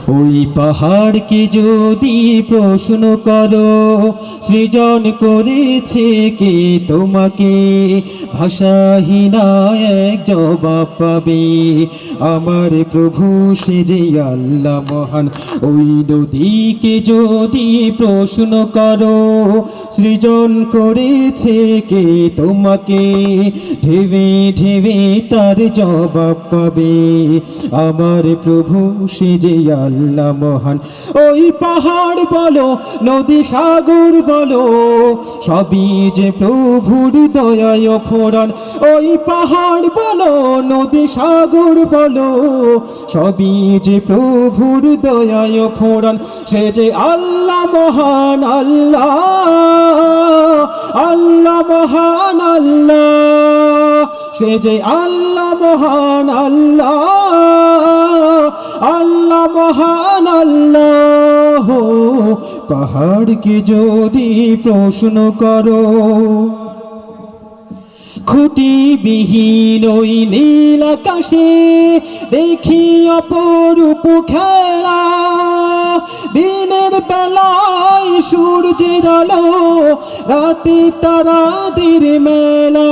ওই পাহাড়কে যদি প্রশ্ন করো, সৃজন করেছে কে তোমাকে, ভাষাহীনা এক জবাব পাবে। আমার প্রভু সে যে আল্লাহ মহান। ওই নদীকে যদি প্রশ্ন করো, সৃজন করেছে কে তোমাকে, ঢেবে ঢেবে তার জবাব পাবে। আমার প্রভু সে যে আল্লাহ মহান। ওই পাহাড় বলো, নদী সাগর বলো, সবই যে প্রভুর দয়ায় ফোরান। ওই পাহাড় বলো, নদী সাগর বলো, সবই যে প্রভুর দয়ায় ফোরান। সে যে আল্লাহ মহান আল্লাহ, আল্লাহ মহান আল্লাহ, সে যে আল্লাহ মহান আল্লাহ, আল্লাহ মহান আল্লাহ। পাহাড়কে যদি প্রশ্ন করো, খুঁটিবিহীন ওই নীল আকাশে দেখি অপরূপ খেলা। দিনের বেলায় সূর্যের আলো, রাতে তারাদের মেলা।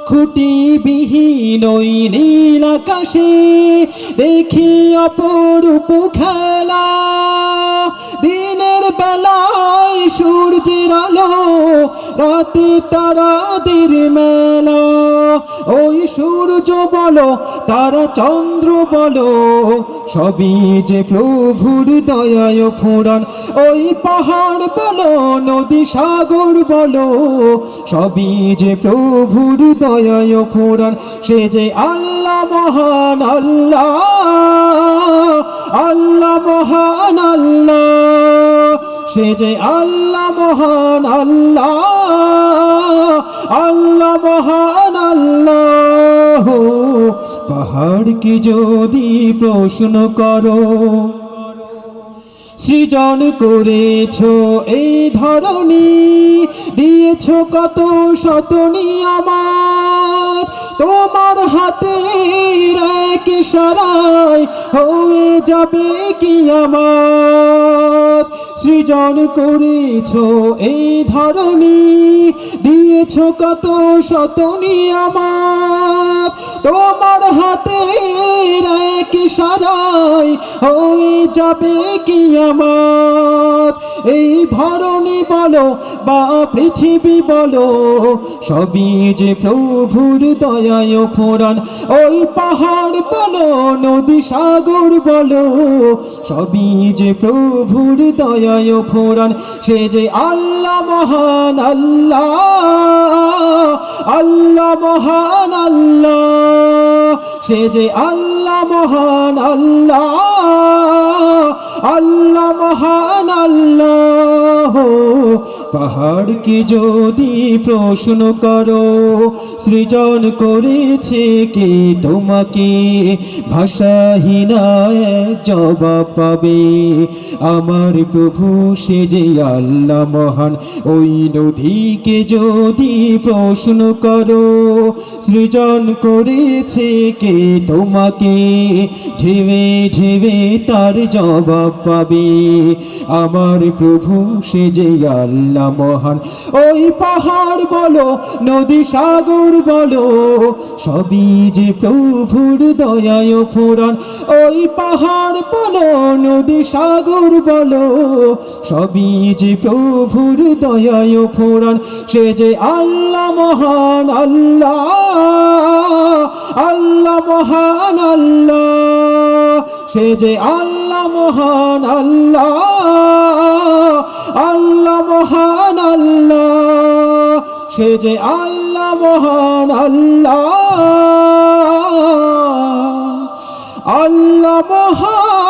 খুঁটিবিহীন ওই নীল আকাশে দেখি অপরূপ খেলা। দিনের বেলায় সূর্যের আলো, রাতে তারাদের মেলা। ওই সূর্য বলো, তারা চন্দ্র বলো, সবই যে প্রভুর দয়ায় ফোরান। ওই পাহাড় বলো, নদী সাগর বলো, সবই যে প্রভুর দয়ায় ফোরান। সে যে আল্লাহ মহান আল্লাহ, আল্লাহ মহান আল্লাহ, সে যে আল্লাহ মহান আল্লাহ, আল্লাহ মহান আল্লাহ। পাহাড়কে যদি প্রশ্ন করো, সৃজন করেছ এই ধরনী, দিয়েছ কত শত নিয়ামত। তোমার হাতের এক ইশারায় হয়ে যাবে কিয়ামত। সৃজন করেছ এই ধরনী, দিয়েছ কত শত নিয়ামত। তোমার হাতের এক ইশারায় হয়ে যাবে কিয়ামত। এই ধরনী বলো বা পৃথিবী বলো, সবই যে প্রভুর দয়ায় ফোরান। ওই পাহাড় বলো, নদী সাগর বলো, সবই যে প্রভুর দয়ায় ফোরান। সে যে আল্লাহ মহান আল্লাহ, আল্লাহ মহান আল্লাহ, সে যে আল্লাহ মহান আল্লাহ, আল্লাহ মহান আল্লাহ। পাহাড়কে যদি প্রশ্ন করো, সৃজন করেছে কে তোমাকে, ভাষাহীনা এক জবাব পাবে। আমার প্রভু সে যে আল্লাহ মহান। ওই নদীকে যদি প্রশ্ন করো, সৃজন করেছে কে তোমাকে, ঢেবে ঢেবে তার জবাব পাবে। আমার প্রভু সে যে আল্লাহ মহান। ওই পাহাড় বলো, নদী সাগর বলো, সবই যে প্রভুর দয়ায় ফোরান। ওই পাহাড় বলো, নদী সাগর বলো, সবই যে প্রভুর দয়ায় ফোরান। সে যে আল্লাহ মহান আল্লাহ, আল্লাহ মহান আল্লাহ, সে যে আল্লাহ মহান আল্লাহ, আল্লাহ মহান আল্লাহ, সে যে আল্লাহ মহান আল্লাহ, আল্লাহ মহান।